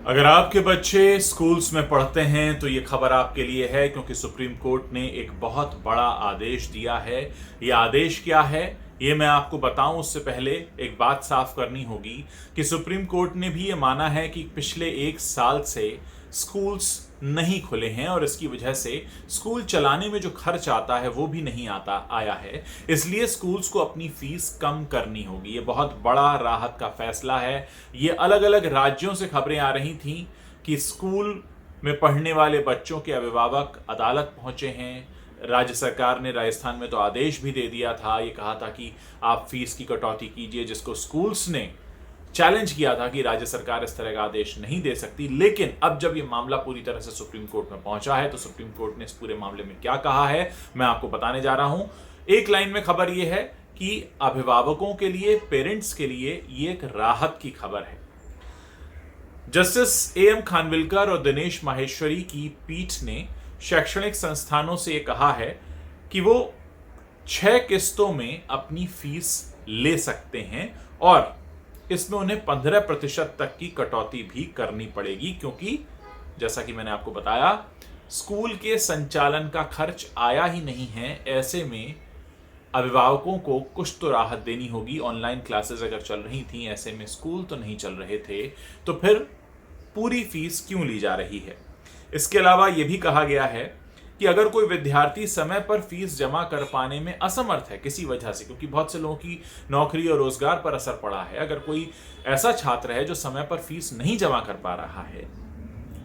अगर आपके बच्चे स्कूल्स में पढ़ते हैं तो ये खबर आपके लिए है, क्योंकि सुप्रीम कोर्ट ने एक बहुत बड़ा आदेश दिया है। ये आदेश क्या है ये मैं आपको बताऊं उससे पहले एक बात साफ करनी होगी कि सुप्रीम कोर्ट ने भी ये माना है कि पिछले एक साल से स्कूल्स नहीं खुले हैं और इसकी वजह से स्कूल चलाने में जो खर्च आता है वो भी नहीं आया है। इसलिए स्कूल्स को अपनी फीस कम करनी होगी। ये बहुत बड़ा राहत का फैसला है। ये अलग अलग राज्यों से खबरें आ रही थीं कि स्कूल में पढ़ने वाले बच्चों के अभिभावक अदालत पहुंचे हैं। राज्य सरकार ने राजस्थान में तो आदेश भी दे दिया था, ये कहा था कि आप फीस की कटौती कीजिए, जिसको स्कूल्स ने चैलेंज किया था कि राज्य सरकार इस तरह का आदेश नहीं दे सकती। लेकिन अब जब यह मामला पूरी तरह से सुप्रीम कोर्ट में पहुंचा है तो सुप्रीम कोर्ट ने इस पूरे मामले में क्या कहा है मैं आपको बताने जा रहा हूं। एक लाइन में खबर यह है कि अभिभावकों के लिए, पेरेंट्स के लिए ये एक राहत की खबर है। जस्टिस एएम खानविलकर और दिनेश माहेश्वरी की पीठ ने शैक्षणिक संस्थानों से यह कहा है कि वो 6 किस्तों में अपनी फीस ले सकते हैं और इसमें उन्हें 15% तक की कटौती भी करनी पड़ेगी, क्योंकि जैसा कि मैंने आपको बताया स्कूल के संचालन का खर्च आया ही नहीं है। ऐसे में अभिभावकों को कुछ तो राहत देनी होगी। ऑनलाइन क्लासेस अगर चल रही थी, ऐसे में स्कूल तो नहीं चल रहे थे, तो फिर पूरी फीस क्यों ली जा रही है। इसके अलावा यह भी कहा गया है कि अगर कोई विद्यार्थी समय पर फीस जमा कर पाने में असमर्थ है किसी वजह से, क्योंकि बहुत से लोगों की नौकरी और रोजगार पर असर पड़ा है, अगर कोई ऐसा छात्र है जो समय पर फीस नहीं जमा कर पा रहा है,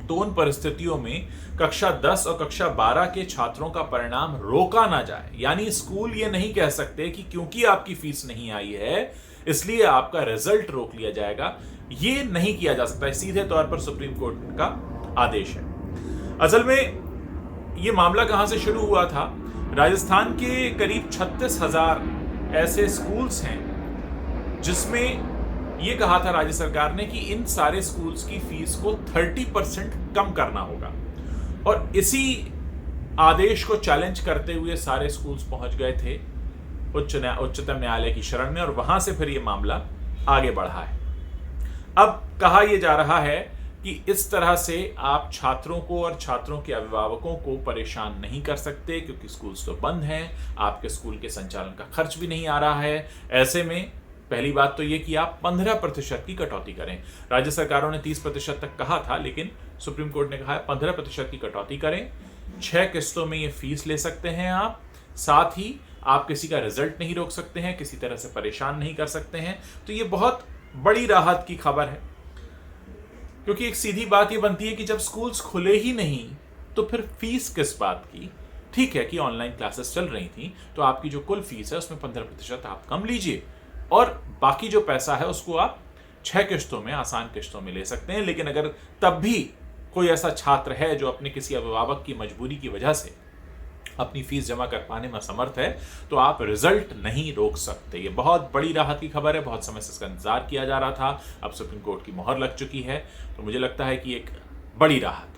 तो उन परिस्थितियों में कक्षा 10 और कक्षा 12 के छात्रों का परिणाम रोका ना जाए। यानी स्कूल ये नहीं कह सकते कि क्योंकि आपकी फीस नहीं आई है इसलिए आपका रिजल्ट रोक लिया जाएगा। ये नहीं किया जा सकता। सीधे तौर पर सुप्रीम कोर्ट का आदेश है। असल में ये मामला कहां से शुरू हुआ था? राजस्थान के करीब 36,000 ऐसे स्कूल्स हैं जिसमें यह कहा था राज्य सरकार ने कि इन सारे स्कूल्स की फीस को 30% कम करना होगा। और इसी आदेश को चैलेंज करते हुए सारे स्कूल्स पहुंच गए थे उच्चतम न्यायालय की शरण में और वहां से फिर यह मामला आगे बढ़ा है। अब कहा यह जा रहा है कि इस तरह से आप छात्रों को और छात्रों के अभिभावकों को परेशान नहीं कर सकते, क्योंकि स्कूल्स तो बंद हैं, आपके स्कूल के संचालन का खर्च भी नहीं आ रहा है। ऐसे में पहली बात तो ये कि आप 15% की कटौती करें। राज्य सरकारों ने 30% तक कहा था, लेकिन सुप्रीम कोर्ट ने कहा है 15% की कटौती करें। 6 किस्तों में ये फीस ले सकते हैं आप। साथ ही आप किसी का रिजल्ट नहीं रोक सकते हैं, किसी तरह से परेशान नहीं कर सकते हैं। तो ये बहुत बड़ी राहत की खबर है, क्योंकि एक सीधी बात ये बनती है कि जब स्कूल्स खुले ही नहीं तो फिर फीस किस बात की। ठीक है कि ऑनलाइन क्लासेस चल रही थी तो आपकी जो कुल फीस है उसमें 15% आप कम लीजिए और बाकी जो पैसा है उसको आप 6 किस्तों में, आसान किस्तों में ले सकते हैं। लेकिन अगर तब भी कोई ऐसा छात्र है जो अपने किसी अभिभावक की मजबूरी की वजह से अपनी फीस जमा कर पाने में असमर्थ है, तो आप रिजल्ट नहीं रोक सकते। ये बहुत बड़ी राहत की खबर है। बहुत समय से इसका इंतजार किया जा रहा था। अब सुप्रीम कोर्ट की मोहर लग चुकी है, तो मुझे लगता है कि एक बड़ी राहत